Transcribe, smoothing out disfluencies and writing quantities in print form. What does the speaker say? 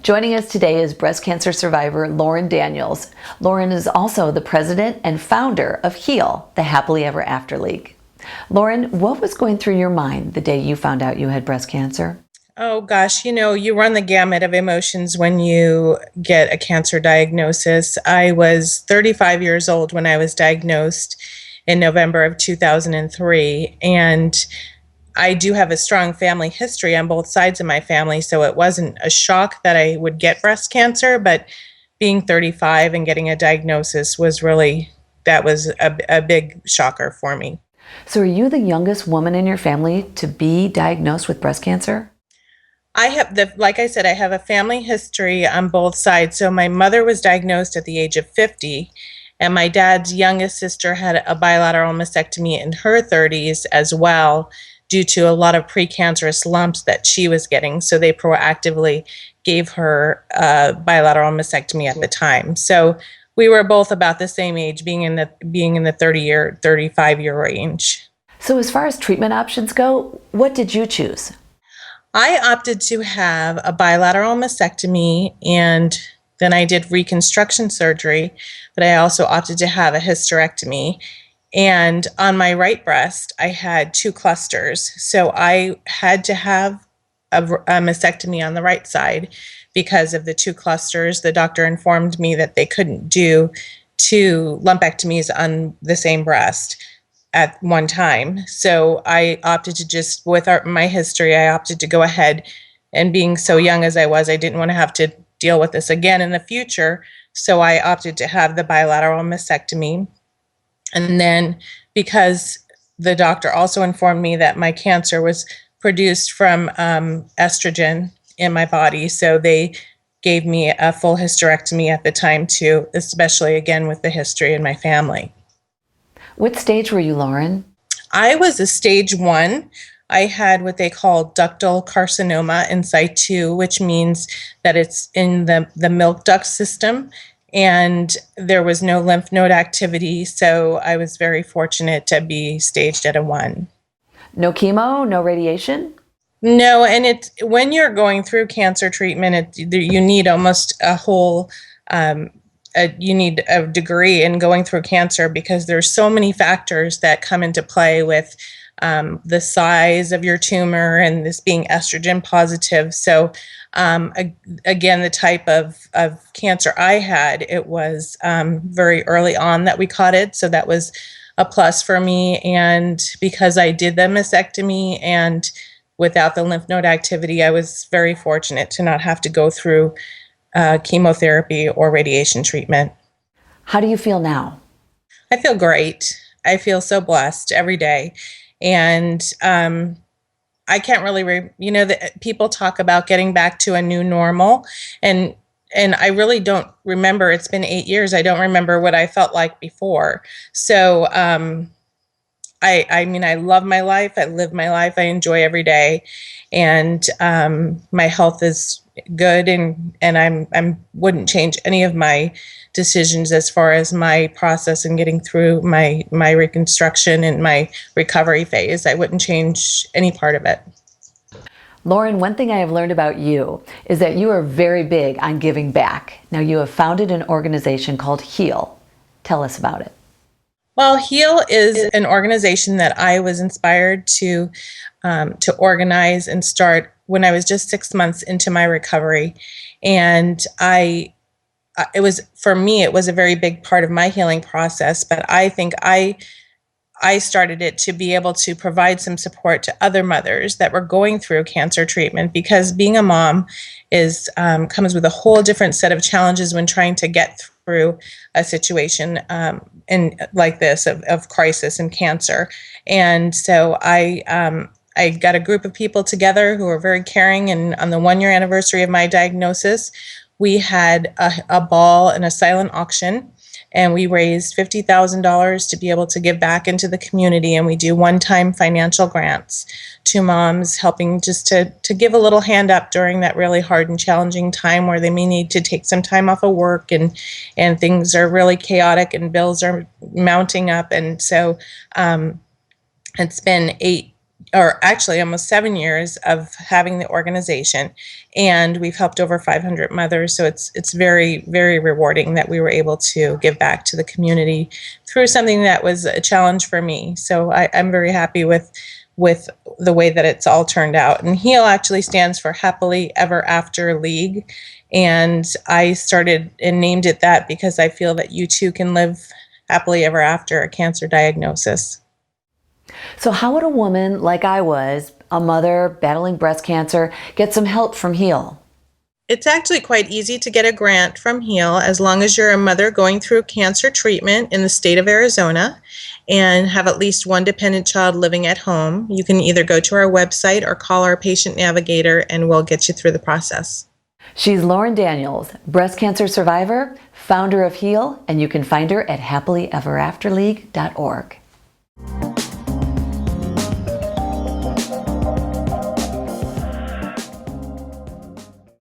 Joining us today is breast cancer survivor Lauren Daniels. Lauren is also the president and founder of HEAL, the Happily Ever After League. Lauren, what was going through your mind the day you found out you had breast cancer? Oh gosh, you run the gamut of emotions when you get a cancer diagnosis. I was 35 years old when I was diagnosed in November of 2003, and I do have a strong family history on both sides of my family, so it wasn't a shock that I would get breast cancer, but being 35 and getting a diagnosis that was a big shocker for me. So are you the youngest woman in your family to be diagnosed with breast cancer? Like I said, I have a family history on both sides. So my mother was diagnosed at the age of 50, and my dad's youngest sister had a bilateral mastectomy in her 30s as well, due to a lot of precancerous lumps that she was getting. So they proactively gave her a bilateral mastectomy at the time. So we were both about the same age, being in the 35-year range. So as far as treatment options go, what did you choose? I opted to have a bilateral mastectomy, and then I did reconstruction surgery, but I also opted to have a hysterectomy. And on my right breast, I had 2 clusters. So I had to have a mastectomy on the right side because of the 2 clusters. The doctor informed me that they couldn't do 2 lumpectomies on the same breast at one time. So I opted to my history, I opted to go ahead, and being so young as I was, I didn't want to have to deal with this again in the future. So I opted to have the bilateral mastectomy. And then because the doctor also informed me that my cancer was produced from estrogen in my body, so they gave me a full hysterectomy at the time too, especially again with the history in my family. What stage were you, Lauren? I was a stage 1. I had what they call ductal carcinoma in situ, which means that it's in the milk duct system, and there was no lymph node activity. So I was very fortunate to be staged at a 1. No chemo, no radiation? No, and when you're going through cancer treatment, you need almost a whole you need a degree in going through cancer, because there's so many factors that come into play with the size of your tumor and this being estrogen positive. So again, the type of cancer I had, it was very early on that we caught it. So that was a plus for me. And because I did the mastectomy and without the lymph node activity, I was very fortunate to not have to go through chemotherapy or radiation treatment. How do you feel now? I feel great. I feel so blessed every day. And I can't really, people talk about getting back to a new normal. And I really don't remember. It's been 8 years. I don't remember what I felt like before. So I love my life. I live my life. I enjoy every day. And my health is good, and I wouldn't change any of my decisions as far as my process and getting through my reconstruction and my recovery phase. I wouldn't change any part of it. Lauren, one thing I have learned about you is that you are very big on giving back. Now, you have founded an organization called HEAL. Tell us about it. Well, HEAL is an organization that I was inspired to organize and start when I was just 6 months into my recovery. And it was a very big part of my healing process, but I think I started it to be able to provide some support to other mothers that were going through cancer treatment, because being a mom comes with a whole different set of challenges when trying to get through a situation like this of crisis and cancer. And so I got a group of people together who were very caring, and on the 1-year anniversary of my diagnosis, we had a ball and a silent auction, and we raised $50,000 to be able to give back into the community. And we do one-time financial grants to moms, helping just to give a little hand up during that really hard and challenging time where they may need to take some time off of work, and things are really chaotic and bills are mounting up. And so it's been or actually almost 7 years of having the organization, and we've helped over 500 mothers. So it's very, very rewarding that we were able to give back to the community through something that was a challenge for me. So I'm very happy with the way that it's all turned out. And HEAL actually stands for Happily Ever After League. And I started and named it that because I feel that you too can live happily ever after a cancer diagnosis. So how would a woman like I was, a mother battling breast cancer, get some help from HEAL? It's actually quite easy to get a grant from HEAL as long as you're a mother going through cancer treatment in the state of Arizona and have at least one dependent child living at home. You can either go to our website or call our patient navigator and we'll get you through the process. She's Lauren Daniels, breast cancer survivor, founder of HEAL, and you can find her at happilyeverafterleague.org.